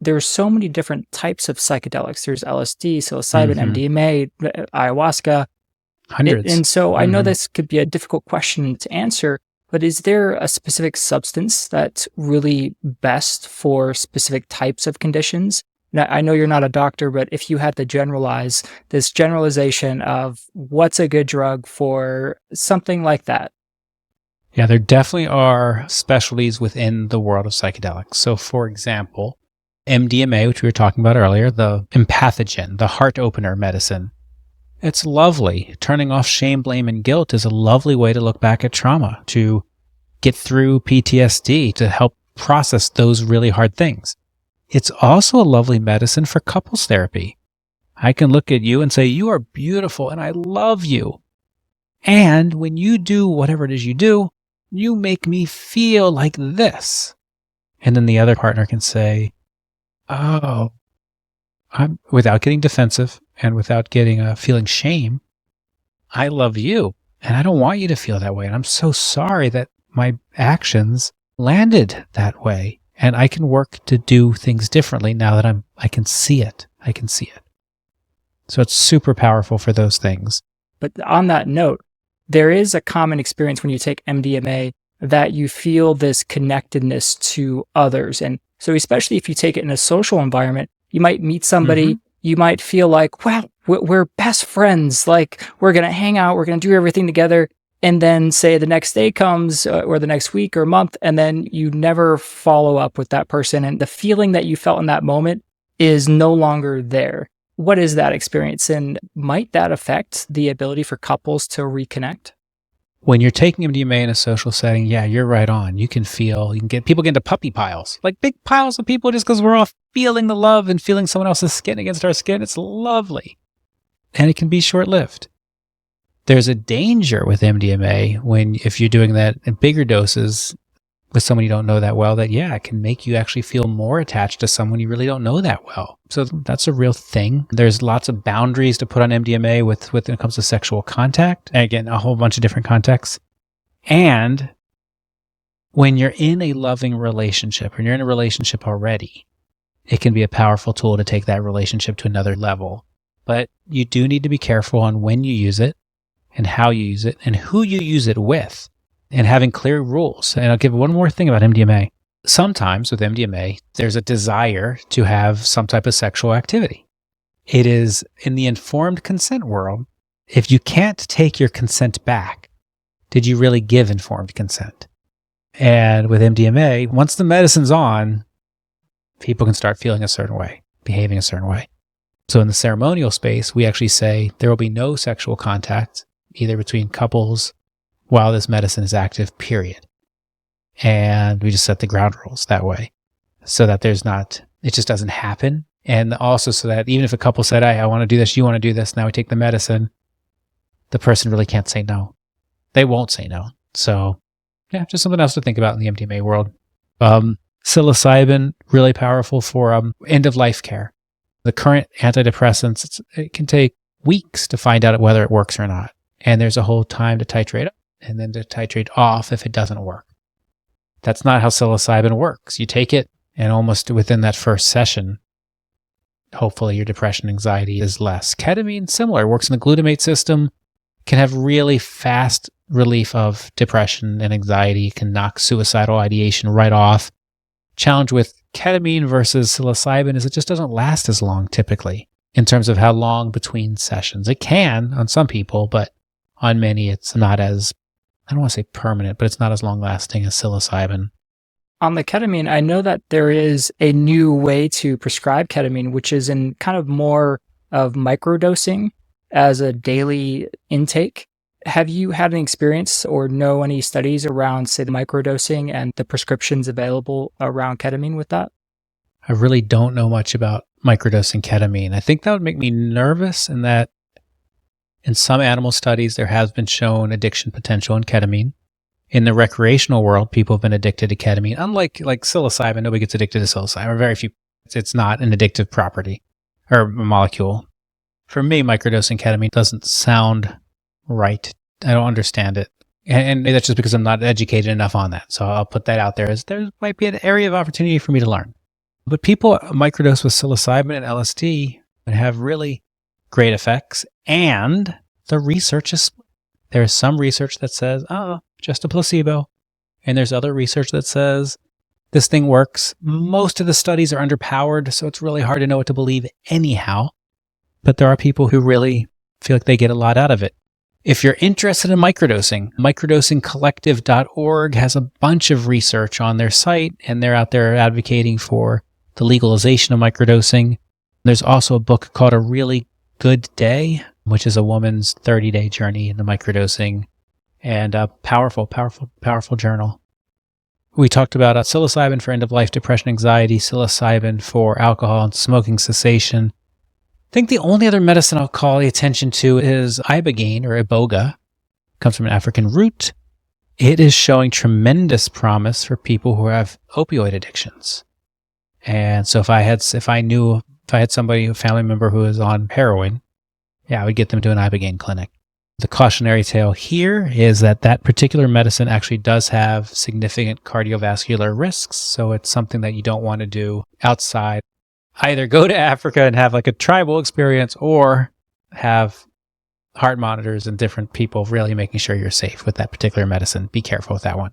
there's so many different types of psychedelics. There's LSD, psilocybin, Mhm. MDMA, ayahuasca. Hundreds. And so I know Mhm. this could be a difficult question to answer, but is there a specific substance that's really best for specific types of conditions? Now, I know you're not a doctor, but if you had to generalize this generalization of what's a good drug for something like that. Yeah, there definitely are specialties within the world of psychedelics. So, for example, MDMA, which we were talking about earlier, the empathogen, the heart opener medicine, it's lovely. Turning off shame, blame, and guilt is a lovely way to look back at trauma, to get through PTSD, to help process those really hard things. It's also a lovely medicine for couples therapy. I can look at you and say, you are beautiful and I love you. And when you do whatever it is you make me feel like this. And then the other partner can say, oh, without getting defensive and without getting feeling shame, I love you and I don't want you to feel that way. And I'm so sorry that my actions landed that way. And I can work to do things differently now that I can see it. I can see it. So it's super powerful for those things. But on that note, there is a common experience when you take MDMA that you feel this connectedness to others. And so especially if you take it in a social environment, you might meet somebody, you might feel like, wow, we're best friends. Like we're going to hang out, we're going to do everything together. And then say the next day comes or the next week or month, and then you never follow up with that person. And the feeling that you felt in that moment is no longer there. What is that experience? And might that affect the ability for couples to reconnect? When you're taking MDMA in a social setting, yeah, you're right on. You can get people get into puppy piles, like big piles of people just because we're all feeling the love and feeling someone else's skin against our skin. It's lovely. And it can be short-lived. There's a danger with MDMA if you're doing that in bigger doses with someone you don't know that well, that, yeah, it can make you actually feel more attached to someone you really don't know that well. So that's a real thing. There's lots of boundaries to put on MDMA when it comes to sexual contact. And again, a whole bunch of different contexts. And when you're in a loving relationship, when you're in a relationship already, it can be a powerful tool to take that relationship to another level. But you do need to be careful on when you use it and how you use it and who you use it with, and having clear rules. And I'll give one more thing about MDMA. Sometimes with MDMA, there's a desire to have some type of sexual activity. It is in the informed consent world. If you can't take your consent back, did you really give informed consent? And with MDMA, once the medicine's on, people can start feeling a certain way, behaving a certain way. So in the ceremonial space, we actually say there will be no sexual contact, either between couples while this medicine is active, period. And we just set the ground rules that way so that it just doesn't happen. And also so that even if a couple said, I want to do this, you want to do this, now we take the medicine, the person really can't say no. They won't say no. So yeah, just something else to think about in the MDMA world. Psilocybin, really powerful for end-of-life care. The current antidepressants, it can take weeks to find out whether it works or not. And there's a whole time to titrate up and then to titrate off if it doesn't work. That's not how psilocybin works. You take it, and almost within that first session, hopefully your depression, anxiety is less. Ketamine, similar, works in the glutamate system, can have really fast relief of depression and anxiety, can knock suicidal ideation right off. Challenge with ketamine versus psilocybin is it just doesn't last as long typically in terms of how long between sessions. It can on some people, but on many it's not as, I don't want to say permanent, but it's not as long lasting as psilocybin. On the ketamine, I know that there is a new way to prescribe ketamine, which is in kind of more of microdosing as a daily intake. Have you had any experience or know any studies around, say, the microdosing and the prescriptions available around ketamine with that? I really don't know much about microdosing ketamine. I think that would make me nervous in that in some animal studies, there has been shown addiction potential in ketamine. In the recreational world, people have been addicted to ketamine. Unlike psilocybin, nobody gets addicted to psilocybin, or very few. It's not an addictive property or molecule. For me, microdosing ketamine doesn't sound right. I don't understand it. And maybe that's just because I'm not educated enough on that. So I'll put that out there as there might be an area of opportunity for me to learn. But people microdose with psilocybin and LSD and have really great effects. And the research is split. There's some research that says, just a placebo. And there's other research that says this thing works. Most of the studies are underpowered, so it's really hard to know what to believe anyhow. But there are people who really feel like they get a lot out of it. If you're interested in microdosing, microdosingcollective.org has a bunch of research on their site, and they're out there advocating for the legalization of microdosing. There's also a book called A Really Good Day, which is a woman's 30-day journey into microdosing, and a powerful, powerful, powerful journal. We talked about psilocybin for end-of-life depression, anxiety, psilocybin for alcohol and smoking cessation. I think the only other medicine I'll call the attention to is ibogaine or iboga. It comes from an African root. It is showing tremendous promise for people who have opioid addictions. And so if I had somebody, a family member who is on heroin, I would get them to an ibogaine clinic. The cautionary tale here is that that particular medicine actually does have significant cardiovascular risks. So it's something that you don't want to do outside. Either go to Africa and have like a tribal experience, or have heart monitors and different people really making sure you're safe with that particular medicine. Be careful with that one.